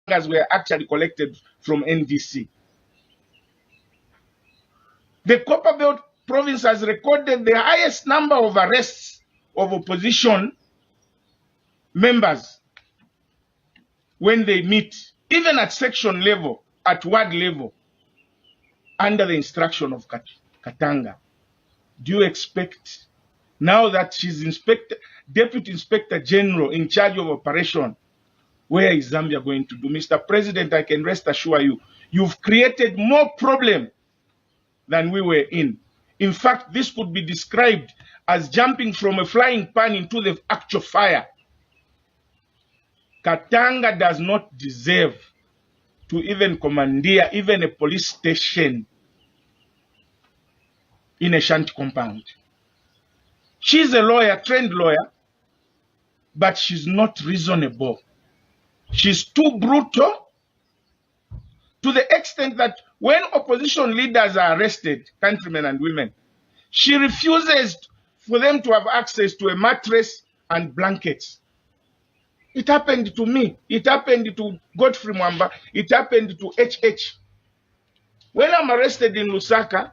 were actually collected from NDC. The Copper Belt province has recorded the highest number of arrests of opposition members when they meet, even at section level, at ward level, under the instruction of Katanga. Do you expect, now that she's Deputy Inspector General in charge of operation, where is Zambia going to do? Mr. President, I can rest assure you, you've created more problem than we were in. In fact, this could be described as jumping from a flying pan into the actual fire. Katanga does not deserve to even commandeer even a police station in a shanty compound. She's a lawyer, trained lawyer, but she's not reasonable. She's too brutal, to the extent that when opposition leaders are arrested, countrymen and women, she refuses for them to have access to a mattress and blankets. It happened to me. It happened to Godfrey Mwamba. It happened to HH. When I'm arrested in Lusaka,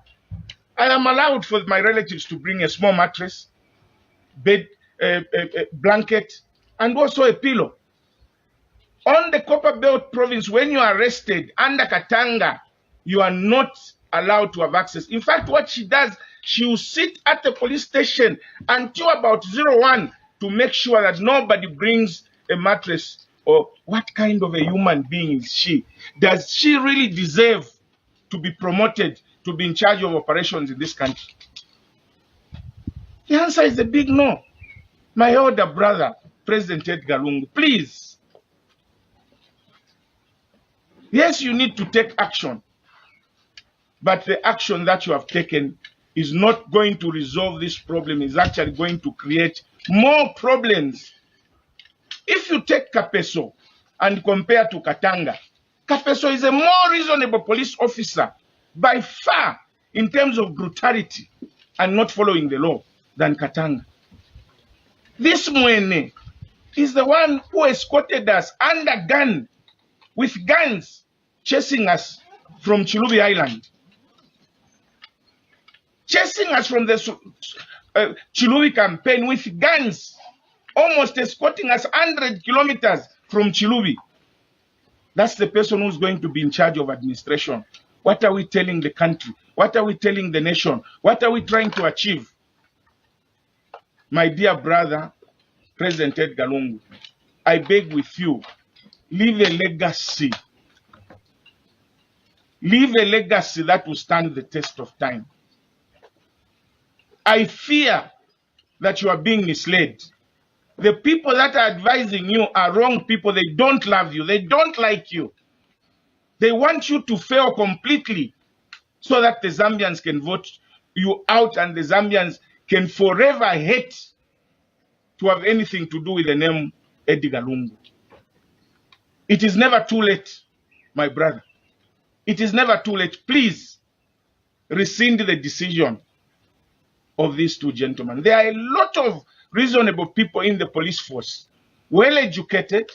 I am allowed for my relatives to bring a small mattress, bed, blanket, and also a pillow. On the Copper Belt province, when you are arrested under Katanga, you are not allowed to have access. In fact, what she does, she will sit at the police station until about 01 to make sure that nobody brings a mattress. Or what kind of a human being is she? Does she really deserve to be promoted to be in charge of operations in this country? The answer is a big no. My elder brother, President Edgar Lungu, please. Yes, you need to take action, but the action that you have taken is not going to resolve this problem. It's actually going to create more problems. If you take Kapeso and compare to Katanga, Kapeso is a more reasonable police officer by far in terms of brutality and not following the law than Katanga. This Mwene is the one who escorted us under gun, with guns, chasing us from Chilubi Island. Chasing us from the Chilubi campaign with guns, almost escorting us 100 kilometers from Chilubi. That's the person who's going to be in charge of administration. What are we telling the country? What are we telling the nation? What are we trying to achieve? My dear brother, President Edgar Lungu, I beg with you, leave a legacy. Leave a legacy that will stand the test of time. I fear that you are being misled. The people that are advising you are wrong people. They don't love you. They don't like you. They want you to fail completely so that the Zambians can vote you out and the Zambians can forever hate to have anything to do with the name Edgar Lungu. It is never too late, my brother. It is never too late. Please rescind the decision of these two gentlemen. There are a lot of reasonable people in the police force, well educated,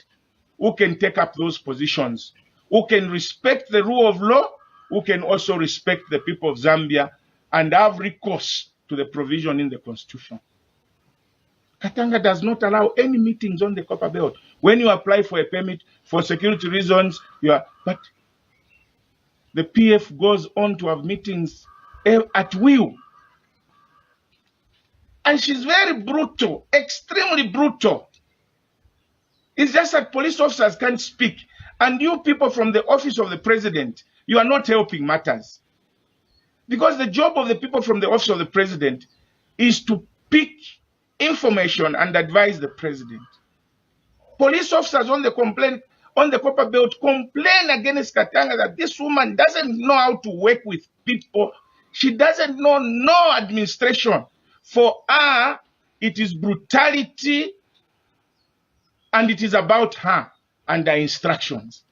who can take up those positions, who can respect the rule of law, who can also respect the people of Zambia and have recourse to the provision in the constitution. Katanga does not allow any meetings on the Copper Belt. When you apply for a permit for security reasons, but the PF goes on to have meetings at will. And she's very brutal, extremely brutal. It's just that police officers can't speak. And you people from the office of the president, you are not helping matters. Because the job of the people from the office of the president is to pick information and advise the president. Police officers on the Copper Belt complain against Katanga that this woman doesn't know how to work with people. She doesn't know no administration. For her, it is brutality and it is about her and her instructions.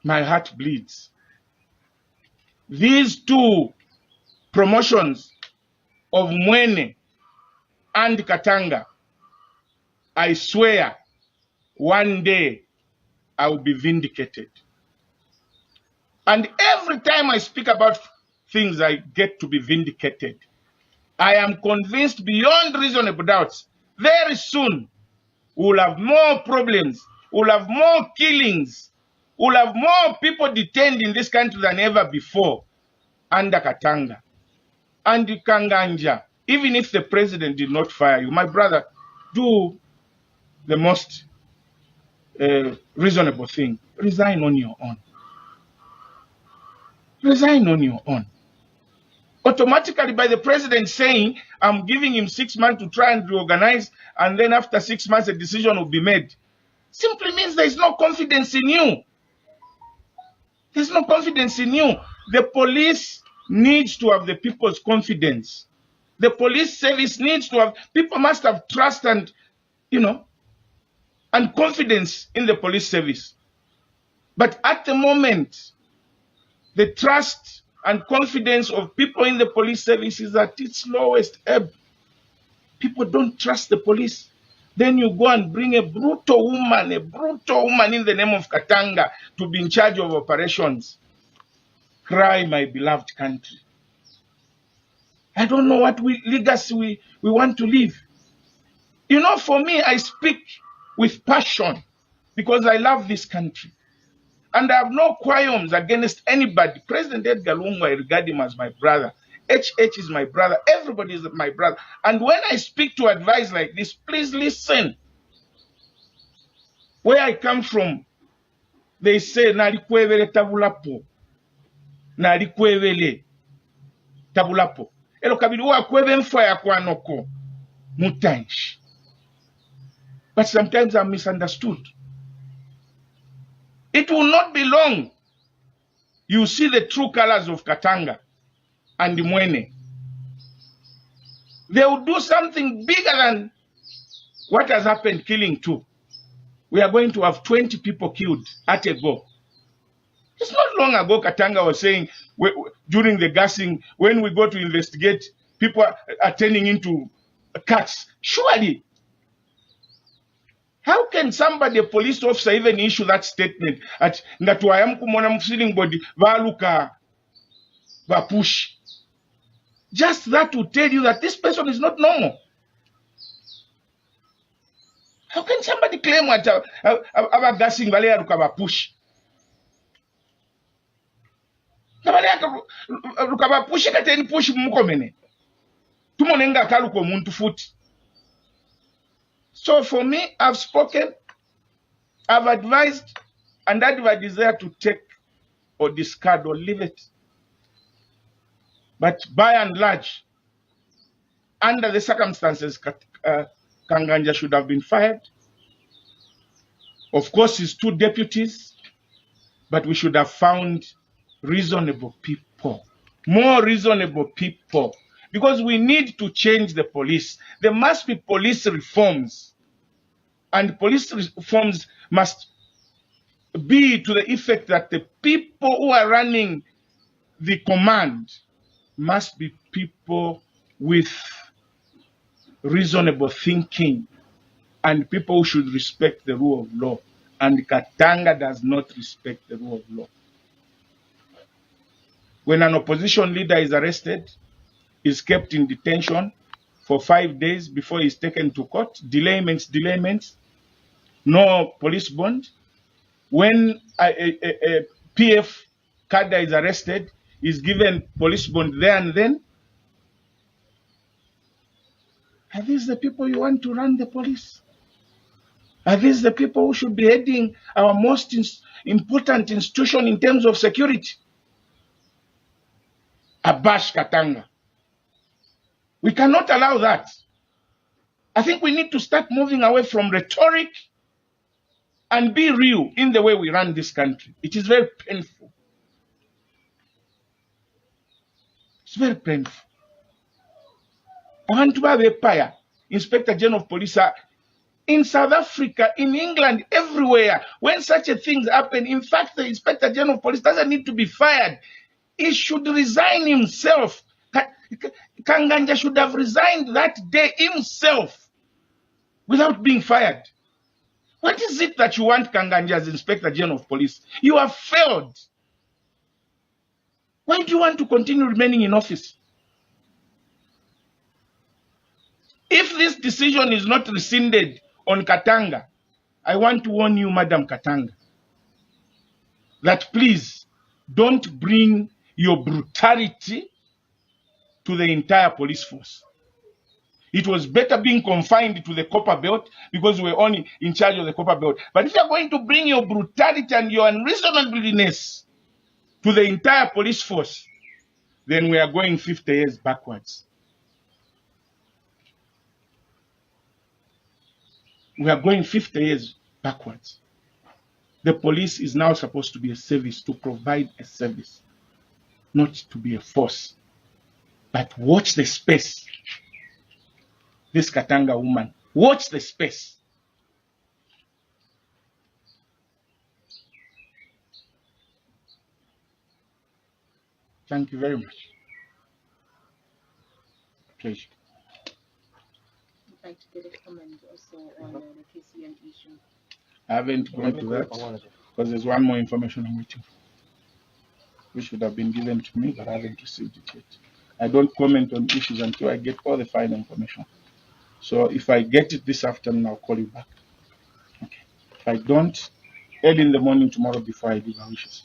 My heart bleeds. These two promotions of Mwene and Katanga I swear, one day I will be vindicated. And every time I speak about things, I get to be vindicated. I am convinced beyond reasonable doubts, very soon we'll have more problems, we'll have more killings, we'll have more people detained in this country than ever before under Katanga. And Kanganja, even if the president did not fire you, my brother, do the most reasonable thing. Resign on your own. Resign on your own. Automatically, by the president saying, I'm giving him 6 months to try and reorganize, and then after 6 months a decision will be made, simply means there is no confidence in you. There's no confidence in you. The police needs to have the people's confidence. The police service needs to have, people must have trust and, and confidence in the police service. But at the moment, the trust and confidence of people in the police service is at its lowest ebb. People don't trust the police. Then you go and bring a brutal woman in the name of Katanga to be in charge of operations. Cry, my beloved country. I don't know what legacy we want to leave. For me, I speak with passion because I love this country. And I have no qualms against anybody. President Edgar Lungu, I regard him as my brother. HH is my brother. Everybody is my brother. And when I speak to advice like this, please listen. Where I come from, they say, Nalikwevele tabulapo. Nalikwevele tabulapo. Elo kabiluwa kweve mfaya kwa noko. Mutanshi. But sometimes I'm misunderstood. It will not be long. You see the true colors of Katanga and Mwene. They will do something bigger than what has happened, killing 2. We are going to have 20 people killed at a go. It's not long ago Katanga was saying, during the gassing, when we go to investigate, people are turning into cats. Surely. How can somebody, a police officer, even issue that statement at Ngatuayam kumona mfiling body valuka vapush? Just that to tell you that this person is not normal. How can somebody claim what our gassing valea luka vapush? Luka vapush kateni push mukomene. Tumonenga kaluko muntu futi. So for me, I've spoken, I've advised, and that I desire to take or discard or leave it. But by and large, under the circumstances, Kanganja should have been fired. Of course, his 2 deputies, but we should have found reasonable people, more reasonable people, because we need to change the police. There must be police reforms. And police reforms must be to the effect that the people who are running the command must be people with reasonable thinking and people who should respect the rule of law. And Katanga does not respect the rule of law. When an opposition leader is arrested, is kept in detention for 5 days before he's taken to court, delayments, no police bond. When a PF cadre is arrested, is given police bond there and then. Are these the people you want to run the police? Are these the people who should be heading our most important institution in terms of security? Abash Katanga. We cannot allow that. I think we need to start moving away from rhetoric and be real in the way we run this country. It is very painful. It's very painful. Inspector General of Police in South Africa, in England, everywhere. When such a thing happens, in fact, the Inspector General of Police doesn't need to be fired. He should resign himself. Kanganja should have resigned that day himself. without being fired. What is it that you want Kanganja as Inspector General of Police? You have failed. Why do you want to continue remaining in office? If this decision is not rescinded on Katanga, I want to warn you, Madam Katanga, that please don't bring your brutality to the entire police force. It was better being confined to the copper belt because we're only in charge of the copper belt. But if you're going to bring your brutality and your unreasonableness to the entire police force, then we are going 50 years backwards. We are going 50 years backwards. The police is now supposed to be a service, to provide a service, not to be a force. But watch the space. This Katanga woman, watch the space. Thank you very much. Pleasure. I'd like to get a comment also on the KCN issue. I haven't gone to that because there's one more information I'm waiting for, which should have been given to me, but I haven't received it yet. I don't comment on issues until I get all the final information. So if I get it this afternoon, I'll call you back. Okay. If I don't, early in the morning tomorrow before I leave, our wishes.